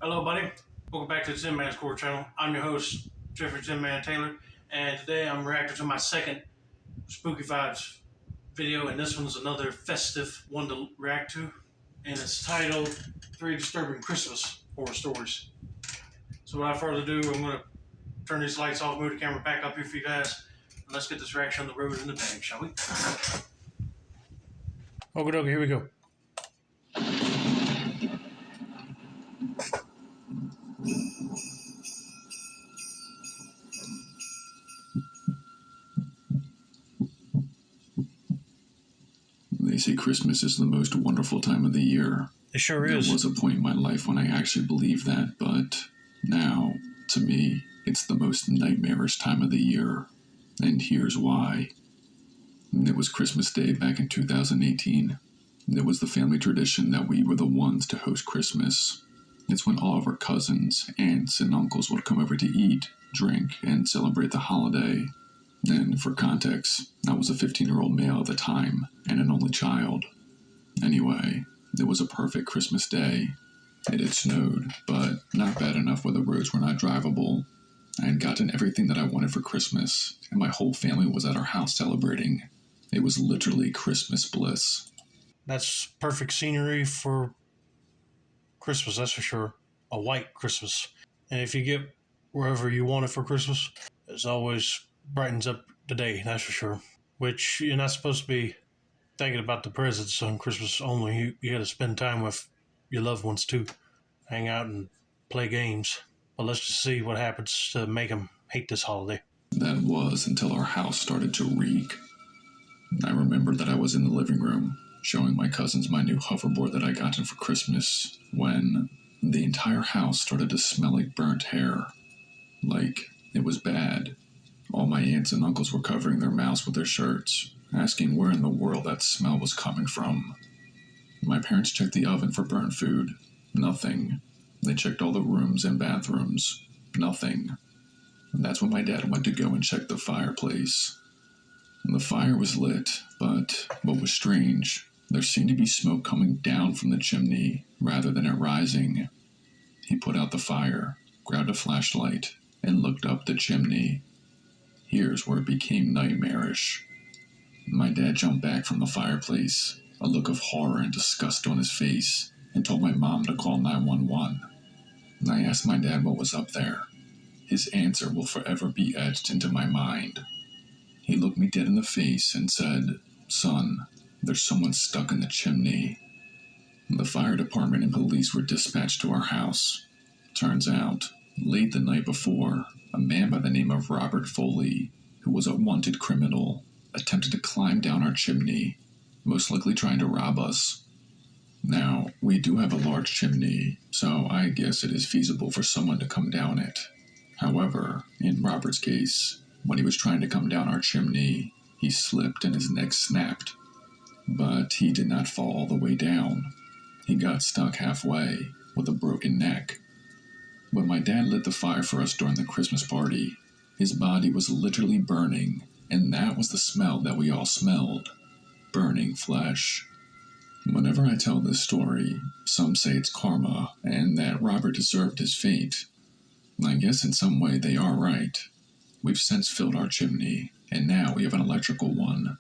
Hello, buddy. Welcome back to the Tin Man's Core channel. I'm your host, Jeffrey Tin Man Taylor, and today I'm reacting to my second Spooky Vibes video, and this one's another festive one to react to, and it's titled Three Disturbing Christmas Horror Stories. So without further ado, I'm going to turn these lights off, move the camera back up here for you guys, and let's get this reaction on the road in the bag, shall we? Okay, here we go. They say Christmas is the most wonderful time of the year. It sure is. There was a point in my life when I actually believed that, but now, to me, it's the most nightmarish time of the year. And here's why. It was Christmas Day back in 2018. It was the family tradition that we were the ones to host Christmas. It's when all of our cousins, aunts, and uncles would come over to eat, drink, and celebrate the holiday. And for context, I was a 15-year-old male at the time, and an only child. Anyway, it was a perfect Christmas day. It had snowed, but not bad enough where the roads were not drivable. I had gotten everything that I wanted for Christmas, and my whole family was at our house celebrating. It was literally Christmas bliss. That's perfect scenery for Christmas, that's for sure. A white Christmas. And if you get wherever you want it for Christmas, it's always brightens up the day, that's for sure. Which you're not supposed to be thinking about the presents on Christmas only. You got to spend time with your loved ones too. Hang out and play games. But let's just see what happens to make them hate this holiday. That was until our house started to reek. I remember that I was in the living room, showing my cousins my new hoverboard that I got them for Christmas, when the entire house started to smell like burnt hair. Like, it was bad. All my aunts and uncles were covering their mouths with their shirts, asking where in the world that smell was coming from. My parents checked the oven for burnt food. Nothing. They checked all the rooms and bathrooms. Nothing. And that's when my dad went to go and check the fireplace. The fire was lit, but what was strange, there seemed to be smoke coming down from the chimney rather than it rising. He put out the fire, grabbed a flashlight, and looked up the chimney. Here's where it became nightmarish. My dad jumped back from the fireplace, a look of horror and disgust on his face, and told my mom to call 911. I asked my dad what was up there. His answer will forever be etched into my mind. He looked me dead in the face and said, "Son, there's someone stuck in the chimney." The fire department and police were dispatched to our house. Turns out, late the night before, a man by the name of Robert Foley, who was a wanted criminal, attempted to climb down our chimney, most likely trying to rob us. Now, we do have a large chimney, so I guess it is feasible for someone to come down it. However, in Robert's case, when he was trying to come down our chimney, he slipped and his neck snapped. But he did not fall all the way down. He got stuck halfway, with a broken neck. When my dad lit the fire for us during the Christmas party, his body was literally burning, and that was the smell that we all smelled. Burning flesh. Whenever I tell this story, some say it's karma, and that Robert deserved his fate. I guess in some way they are right. We've since filled our chimney, and now we have an electrical one.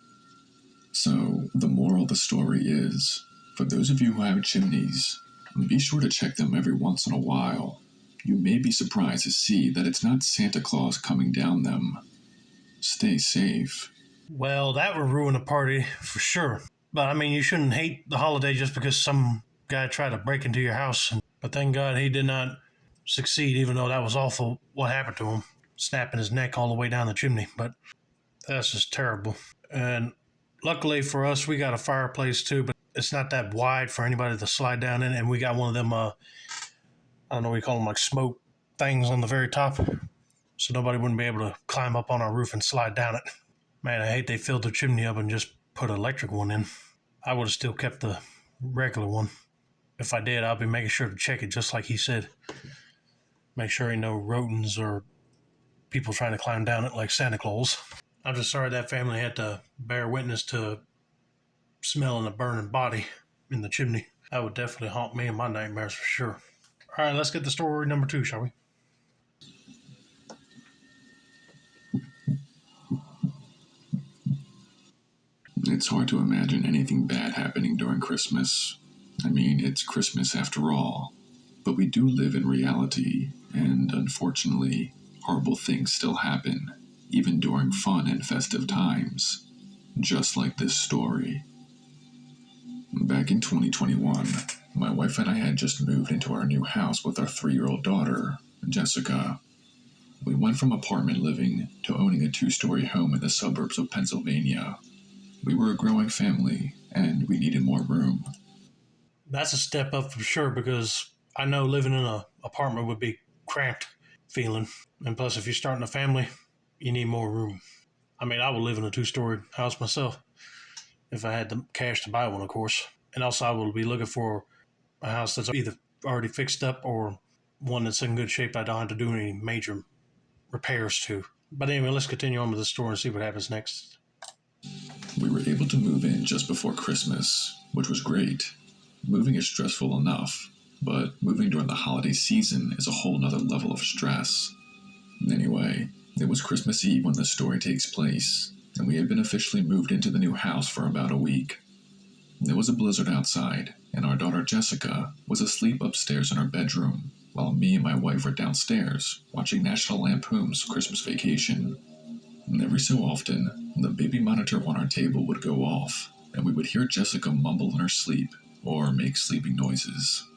So, the moral of the story is, for those of you who have chimneys, be sure to check them every once in a while. You may be surprised to see that it's not Santa Claus coming down them. Stay safe. Well, that would ruin a party for sure. But I mean, you shouldn't hate the holiday just because some guy tried to break into your house. But thank God he did not succeed, even though that was awful what happened to him. Snapping his neck all the way down the chimney. But that's just terrible. And luckily for us, we got a fireplace too, but it's not that wide for anybody to slide down in. And we got one of them, I don't know what you call them, like smoke things on the very top. So nobody wouldn't be able to climb up on our roof and slide down it. Man, I hate they filled the chimney up and just put an electric one in. I would have still kept the regular one. If I did, I'll be making sure to check it just like he said. Make sure ain't no rodents or people trying to climb down it like Santa Claus. I'm just sorry that family had to bear witness to smelling a burning body in the chimney. That would definitely haunt me in my nightmares for sure. All right, let's get to story number 2, shall we? It's hard to imagine anything bad happening during Christmas. I mean, it's Christmas after all. But we do live in reality, and unfortunately, horrible things still happen, even during fun and festive times. Just like this story. Back in 2021, my wife and I had just moved into our new house with our 3-year-old daughter, Jessica. We went from apartment living to owning a 2-story home in the suburbs of Pennsylvania. We were a growing family, and we needed more room. That's a step up for sure, because I know living in an apartment would be cramped feeling. And plus, if you're starting a family, you need more room. I mean, I would live in a 2-story house myself if I had the cash to buy one, of course. And also, I will be looking for a house that's either already fixed up or one that's in good shape I don't have to do any major repairs to. But anyway, let's continue on with the story and see what happens next. We were able to move in just before Christmas, which was great. Moving is stressful enough, but moving during the holiday season is a whole nother level of stress. Anyway, it was Christmas Eve when the story takes place, and we had been officially moved into the new house for about a week. There was a blizzard outside, and our daughter Jessica was asleep upstairs in her bedroom, while me and my wife were downstairs watching National Lampoon's Christmas Vacation. And every so often, the baby monitor on our table would go off, and we would hear Jessica mumble in her sleep or make sleeping noises.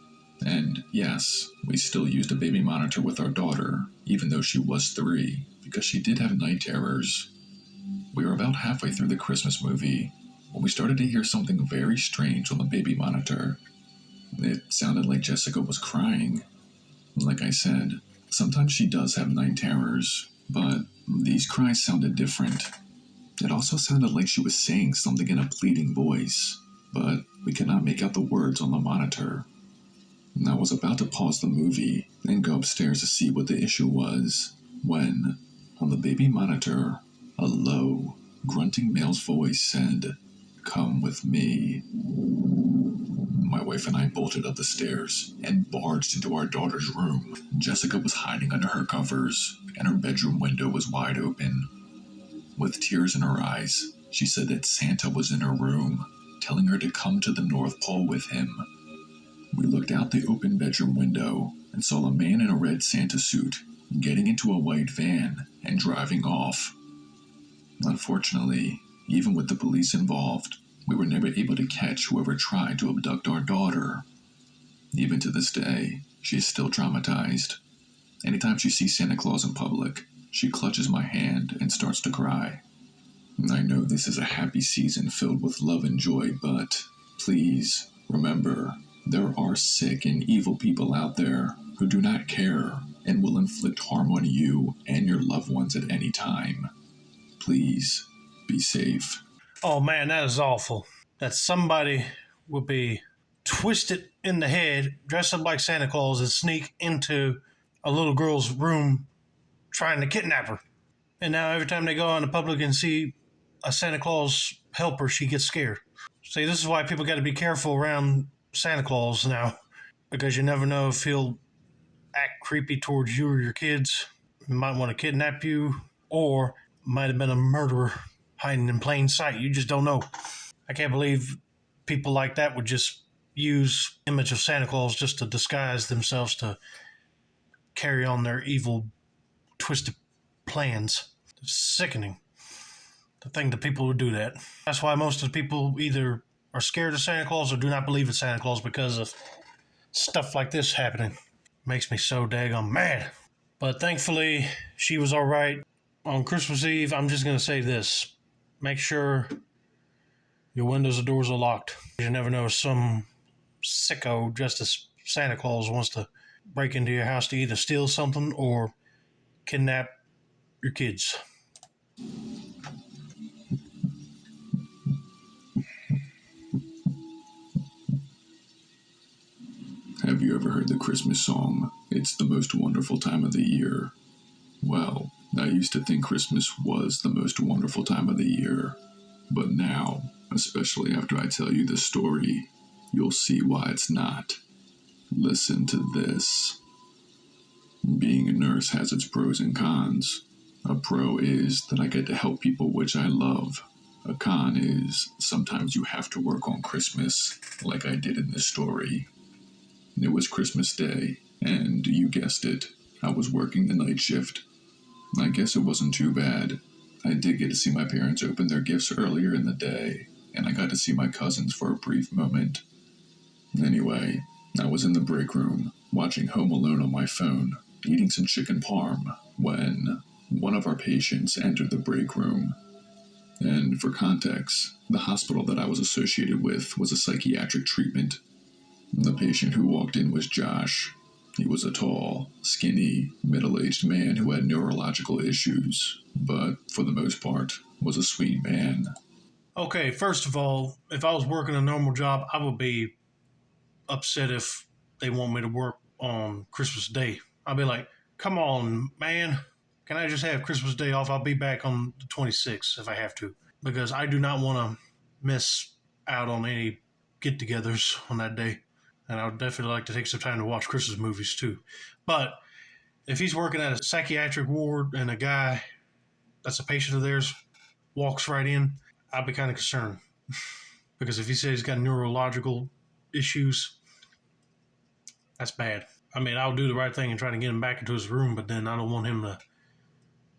And yes, we still used a baby monitor with our daughter, even though she was 3, because she did have night terrors. We were about halfway through the Christmas movie when we started to hear something very strange on the baby monitor. It sounded like Jessica was crying. Like I said, sometimes she does have night terrors, but these cries sounded different. It also sounded like she was saying something in a pleading voice, but we could not make out the words on the monitor. I was about to pause the movie and go upstairs to see what the issue was, when, on the baby monitor, a low, grunting male's voice said, "Come with me." My wife and I bolted up the stairs and barged into our daughter's room. Jessica was hiding under her covers, and her bedroom window was wide open. With tears in her eyes, she said that Santa was in her room, telling her to come to the North Pole with him. We looked out the open bedroom window and saw a man in a red Santa suit getting into a white van and driving off. Unfortunately, even with the police involved, we were never able to catch whoever tried to abduct our daughter. Even to this day, she is still traumatized. Anytime she sees Santa Claus in public, she clutches my hand and starts to cry. I know this is a happy season filled with love and joy, but please remember, there are sick and evil people out there who do not care and will inflict harm on you and your loved ones at any time. Please be safe. Oh man, that is awful. That somebody would be twisted in the head, dressed up like Santa Claus, and sneak into a little girl's room trying to kidnap her. And now every time they go out in the public and see a Santa Claus helper, she gets scared. See, this is why people got to be careful around Santa Claus now, because you never know if he'll act creepy towards you or your kids. He might want to kidnap you, or might have been a murderer hiding in plain sight. You just don't know. I can't believe people like that would just use image of Santa Claus just to disguise themselves to carry on their evil, twisted plans. It's sickening to think that people would do that. That's why most of the people either are scared of Santa Claus or do not believe in Santa Claus, because of stuff like this happening. Makes me so daggone mad. But thankfully, she was all right. On Christmas Eve, I'm just going to say this. Make sure your windows and doors are locked. You never know, some sicko dressed as Santa Claus wants to break into your house to either steal something or kidnap your kids. Have you ever heard the Christmas song, "It's the most wonderful time of the year"? Well, I used to think Christmas was the most wonderful time of the year. But now, especially after I tell you this story, you'll see why it's not. Listen to this. Being a nurse has its pros and cons. A pro is that I get to help people, which I love. A con is sometimes you have to work on Christmas, like I did in this story. It was Christmas Day, and you guessed it, I was working the night shift. I guess it wasn't too bad. I did get to see my parents open their gifts earlier in the day, and I got to see my cousins for a brief moment. Anyway, I was in the break room, watching Home Alone on my phone, eating some chicken parm, when one of our patients entered the break room. And for context, the hospital that I was associated with was a psychiatric treatment. The patient who walked in was Josh. He was a tall, skinny, middle-aged man who had neurological issues, but for the most part, was a sweet man. Okay, first of all, if I was working a normal job, I would be upset if they want me to work on Christmas Day. I'd be like, come on, man. Can I just have Christmas Day off? I'll be back on the 26th if I have to, because I do not want to miss out on any get-togethers on that day. And I would definitely like to take some time to watch Christmas movies too. But if he's working at a psychiatric ward and a guy that's a patient of theirs walks right in, I'd be kind of concerned. Because if he says he's got neurological issues, that's bad. I mean, I'll do the right thing and try to get him back into his room, but then I don't want him to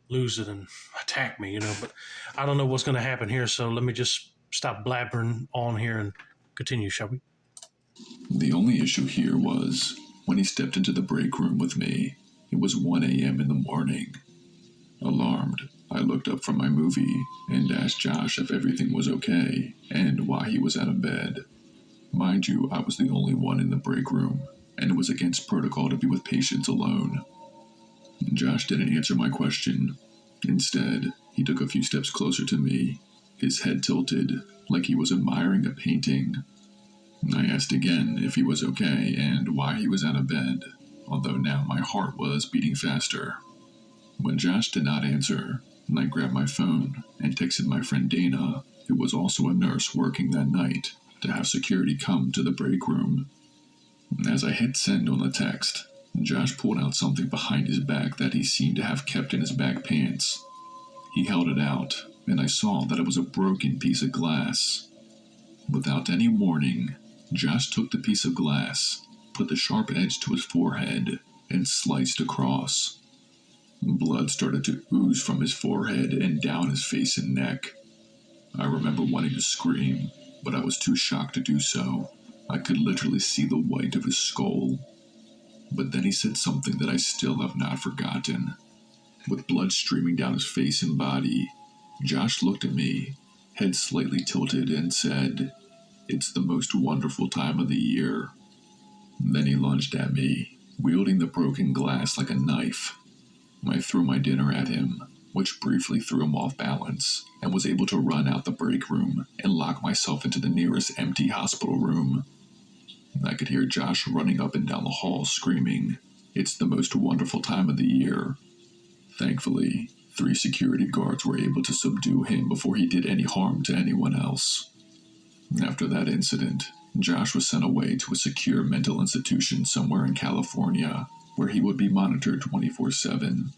lose it and attack me, But I don't know what's going to happen here, so let me just stop blabbering on here and continue, shall we? The only issue here was, when he stepped into the break room with me, it was 1 a.m. in the morning. Alarmed, I looked up from my movie and asked Josh if everything was okay and why he was out of bed. Mind you, I was the only one in the break room, and it was against protocol to be with patients alone. Josh didn't answer my question. Instead, he took a few steps closer to me, his head tilted, like he was admiring a painting. I asked again if he was okay and why he was out of bed, although now my heart was beating faster. When Josh did not answer, I grabbed my phone and texted my friend Dana, who was also a nurse working that night, to have security come to the break room. As I hit send on the text, Josh pulled out something behind his back that he seemed to have kept in his back pants. He held it out, and I saw that it was a broken piece of glass. Without any warning, Josh took the piece of glass, put the sharp edge to his forehead, and sliced across. Blood started to ooze from his forehead and down his face and neck. I remember wanting to scream, but I was too shocked to do so. I could literally see the white of his skull. But then he said something that I still have not forgotten. With blood streaming down his face and body, Josh looked at me, head slightly tilted, and said, "It's the most wonderful time of the year." Then he lunged at me, wielding the broken glass like a knife. I threw my dinner at him, which briefly threw him off balance, and was able to run out the break room and lock myself into the nearest empty hospital room. I could hear Josh running up and down the hall screaming, "It's the most wonderful time of the year." Thankfully, 3 security guards were able to subdue him before he did any harm to anyone else. After that incident, Josh was sent away to a secure mental institution somewhere in California, where he would be monitored 24/7.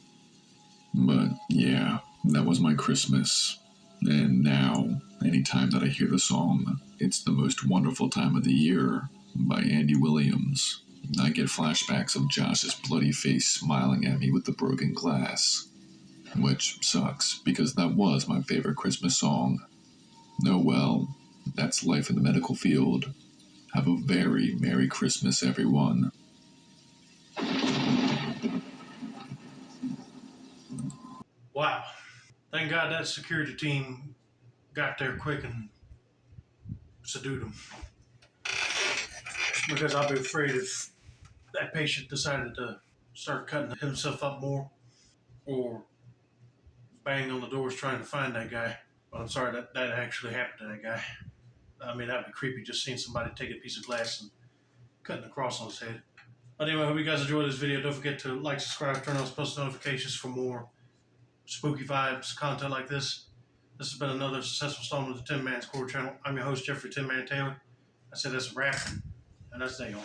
But yeah, that was my Christmas. And now, anytime that I hear the song, "It's the Most Wonderful Time of the Year" by Andy Williams, I get flashbacks of Josh's bloody face smiling at me with the broken glass. Which sucks, because that was my favorite Christmas song. Oh well, that's life in the medical field. Have a very Merry Christmas, everyone. Wow. Thank God that security team got there quick and subdued him. Because I'd be afraid if that patient decided to start cutting himself up more or banging on the doors trying to find that guy. But I'm sorry that actually happened to that guy. I mean, that'd be creepy just seeing somebody take a piece of glass and cutting a cross on his head. But anyway, I hope you guys enjoyed this video. Don't forget to like, subscribe, turn on post notifications for more spooky vibes, content like this. This has been another successful installment of the Tin Man's Core channel. I'm your host, Jeffrey Tin Man Taylor. I said that's a wrap, and that's day on.